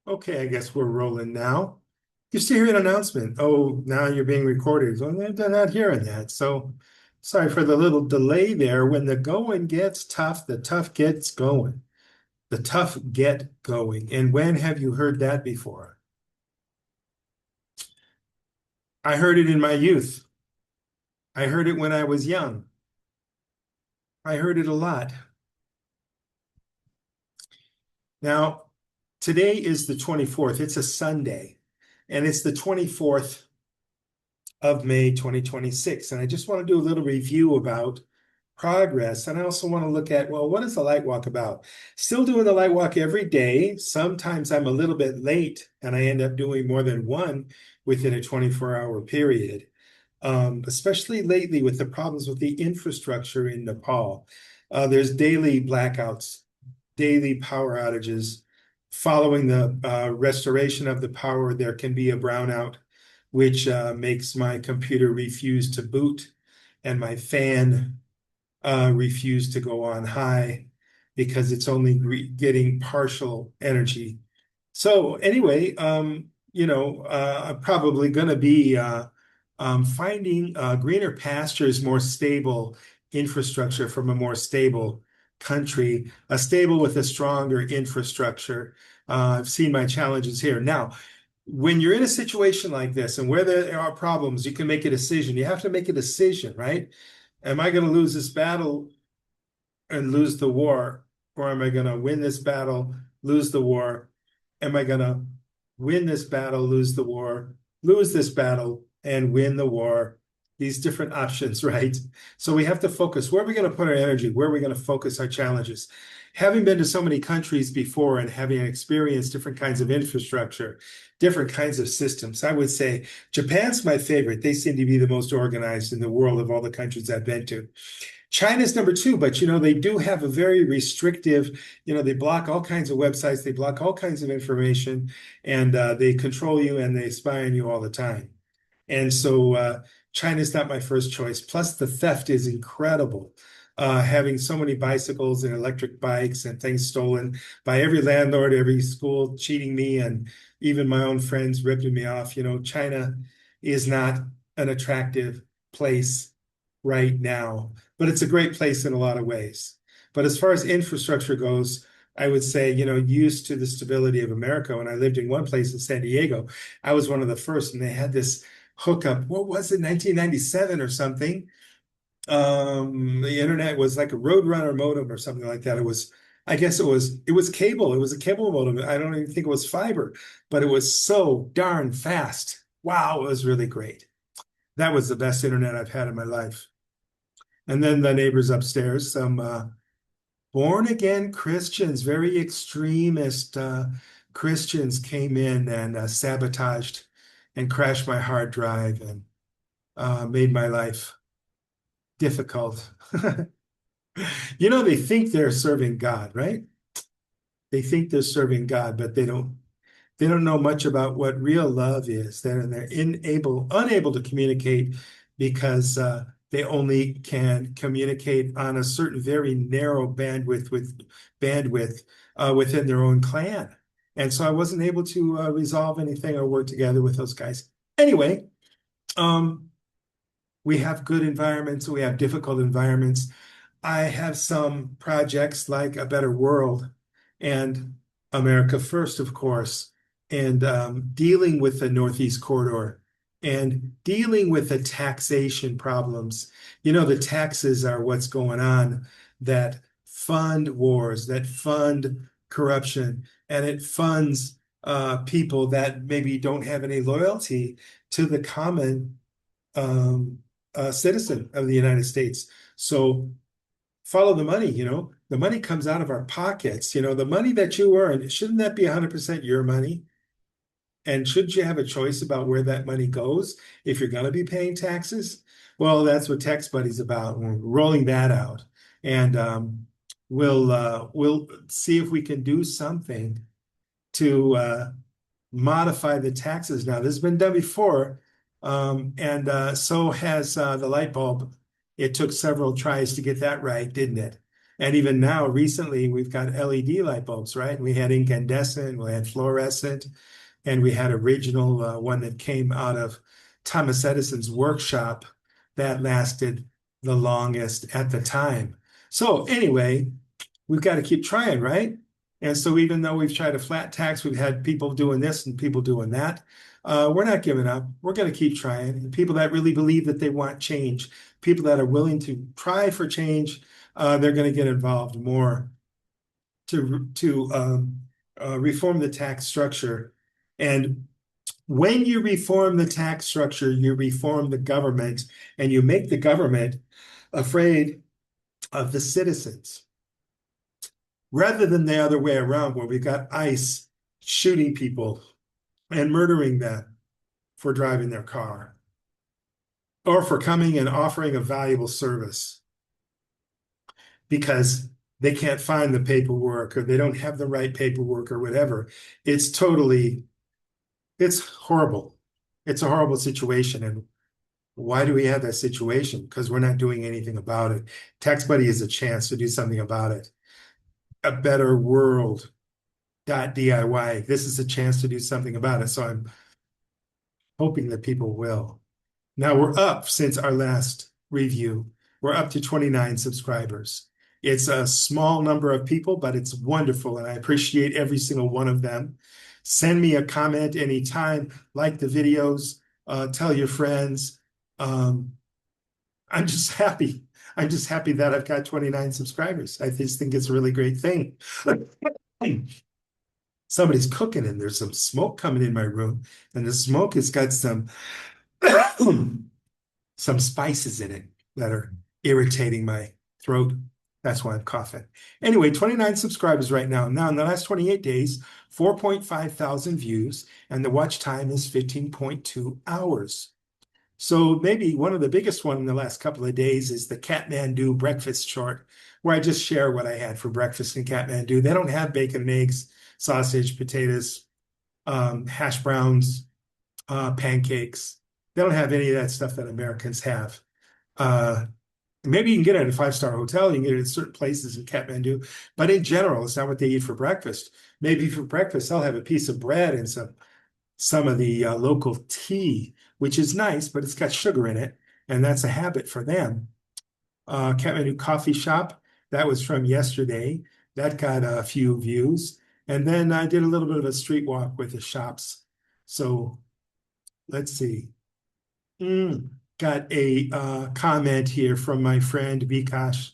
Okay, I guess we're rolling now. You still hear an announcement. Oh, now you're being recorded. Well, they're not hearing that. So sorry for the little delay there. When the going gets tough, the tough gets going. The tough get going. And when have you heard that before? I heard it in my youth. I heard it when I was young. I heard it a lot. Now, today is the 24th. It's a Sunday, and it's the 24th of May 2026. And I just want to do a little review about progress. And I also want to look at, well, what is the light walk about? Still doing the light walk every day. Sometimes I'm a little bit late and I end up doing more than one within a 24-hour period, especially lately with the problems with the infrastructure in Nepal. There's daily blackouts, daily power outages. Following the restoration of the power, there can be a brownout, which makes my computer refuse to boot and my fan refuse to go on high because it's only getting partial energy. So anyway, I'm probably going to be finding greener pastures, more stable infrastructure from a more stable country, a stable with a stronger infrastructure. I've seen my challenges here. Now, when you're in a situation like this and where there are problems, you can make a decision. You have to make a decision, right? Am I going to lose this battle and lose the war? Or am I going to win this battle, lose the war? Am I going to win this battle, lose the war, lose this battle, and win the war? These different options, right? So we have to focus. Where are we going to put our energy? Where are we going to focus our challenges? Having been to so many countries before and having experienced different kinds of infrastructure, different kinds of systems, I would say Japan's my favorite. They seem to be the most organized in the world of all the countries I've been to. China's number two, but they do have a very restrictive, they block all kinds of websites, they block all kinds of information, and they control you and they spy on you all the time. And so China's not my first choice. Plus, the theft is incredible. Having so many bicycles and electric bikes and things stolen by every landlord, every school cheating me, and even my own friends ripping me off. China is not an attractive place right now, but it's a great place in a lot of ways. But as far as infrastructure goes, I would say, used to the stability of America, when I lived in one place in San Diego, I was one of the first, and they had this hookup. What was it, 1997 or something? The internet was like a Roadrunner modem or something like that. I guess it was cable. It was a cable modem. I don't even think it was fiber, but it was so darn fast. Wow, it was really great. That was the best internet I've had in my life. And then the neighbors upstairs, some born again Christians, very extremist Christians came in and sabotaged and crashed my hard drive and made my life difficult. They think they're serving God, right? They think they're serving God, but they don't know much about what real love is. They're unable to communicate because they only can communicate on a certain very narrow bandwidth within their own clan. And so I wasn't able to resolve anything or work together with those guys. Anyway, um, we have good environments, we have difficult environments. I have some projects like A Better World and America First, of course, and dealing with the Northeast Corridor and dealing with the taxation problems. The taxes are what's going on that fund wars, that fund corruption, and it funds people that maybe don't have any loyalty to the common citizen of the United States. So follow the money, the money comes out of our pockets, the money that you earn, shouldn't that be 100% your money? And shouldn't you have a choice about where that money goes if you're going to be paying taxes? Well, that's what Tax Buddy's about. We're rolling that out. And we'll see if we can do something to modify the taxes now. This has been done before, and so has the light bulb. It took several tries to get that right, didn't it? And even now, recently, we've got LED light bulbs, right? We had incandescent, we had fluorescent, and we had original one that came out of Thomas Edison's workshop that lasted the longest at the time. So anyway, we've got to keep trying, right? And so even though we've tried a flat tax, we've had people doing this and people doing that. We're not giving up. We're going to keep trying. And people that really believe that they want change, people that are willing to try for change, they're going to get involved more to reform the tax structure. And when you reform the tax structure, you reform the government, and you make the government afraid of the citizens, rather than the other way around, where we've got ICE shooting people and murdering them for driving their car or for coming and offering a valuable service because they can't find the paperwork or they don't have the right paperwork or whatever. It's horrible. It's a horrible situation. And why do we have that situation? Because we're not doing anything about it. Tax Buddy is a chance to do something about it. A better world DIY. This is a chance to do something about it. So I'm hoping that people will. Now we're up since our last review. We're up to 29 subscribers. It's a small number of people, but it's wonderful, and I appreciate every single one of them. Send me a comment anytime, like the videos, tell your friends. I'm just happy. I'm just happy that I've got 29 subscribers. I just think it's a really great thing. Somebody's cooking and there's some smoke coming in my room, and the smoke has got some some spices in it that are irritating my throat. That's why I'm coughing. Anyway, 29 subscribers right now. Now, in the last 28 days, 4.5 thousand views, and the watch time is 15.2 hours. So maybe one of the biggest one in the last couple of days is the Kathmandu breakfast short, where I just share what I had for breakfast in Kathmandu. They don't have bacon and eggs, sausage, potatoes, hash browns, pancakes. They don't have any of that stuff that Americans have. Uh, Maybe you can get it at a five-star hotel. You can get it at certain places in Kathmandu, but in general, it's not what they eat for breakfast. Maybe for breakfast, they'll have a piece of bread and some of the local tea, which is nice, but it's got sugar in it, and that's a habit for them. Kathmandu Coffee Shop, that was from yesterday. That got a few views. And then I did a little bit of a street walk with the shops. So let's see. Got a comment here from my friend Vikash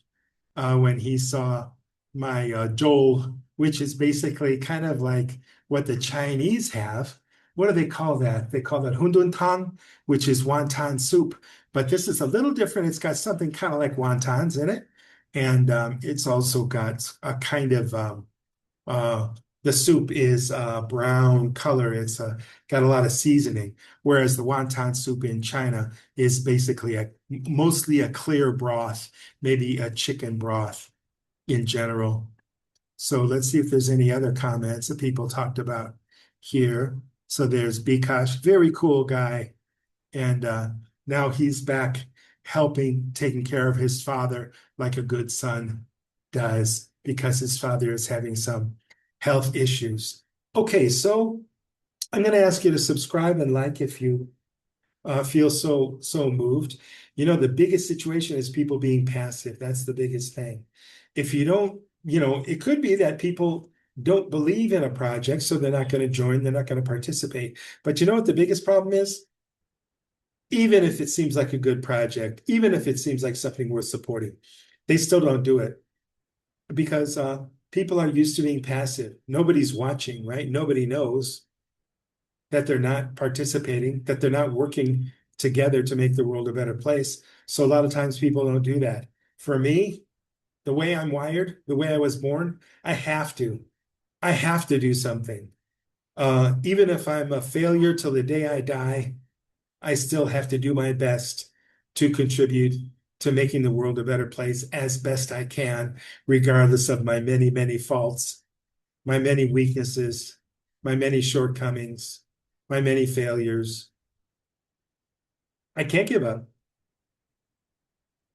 when he saw my Joel, which is basically kind of like what the Chinese have. What do they call that? They call that hundun tang, which is wonton soup. But this is a little different. It's got something kind of like wontons in it. And it's also got a kind of uh, the soup is brown color. It's got a lot of seasoning, whereas the wonton soup in China is basically mostly a clear broth, maybe a chicken broth in general. So let's see if there's any other comments that people talked about here. So there's Bikash, very cool guy. And now he's back helping, taking care of his father like a good son does, because his father is having some health issues. Okay, so I'm going to ask you to subscribe and like if you feel so moved. You know, the biggest situation is people being passive. That's the biggest thing. If you don't, it could be that people don't believe in a project, so they're not going to join, they're not going to participate. But you know what the biggest problem is? Even if it seems like a good project, even if it seems like something worth supporting, they still don't do it because people are used to being passive. Nobody's watching, right? Nobody knows that they're not participating, that they're not working together to make the world a better place. So a lot of times people don't do that. For me, the way I'm wired, the way I was born, I have to. I have to do something. Even if I'm a failure till the day I die, I still have to do my best to contribute to making the world a better place as best I can, regardless of my many, many faults, my many weaknesses, my many shortcomings, my many failures. I can't give up.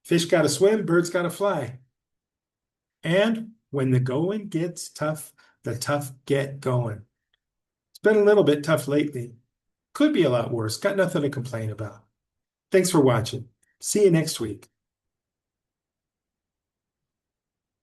Fish gotta swim, birds gotta fly. And when the going gets tough, the tough get going. It's been a little bit tough lately. Could be a lot worse. Got nothing to complain about. Thanks for watching. See you next week.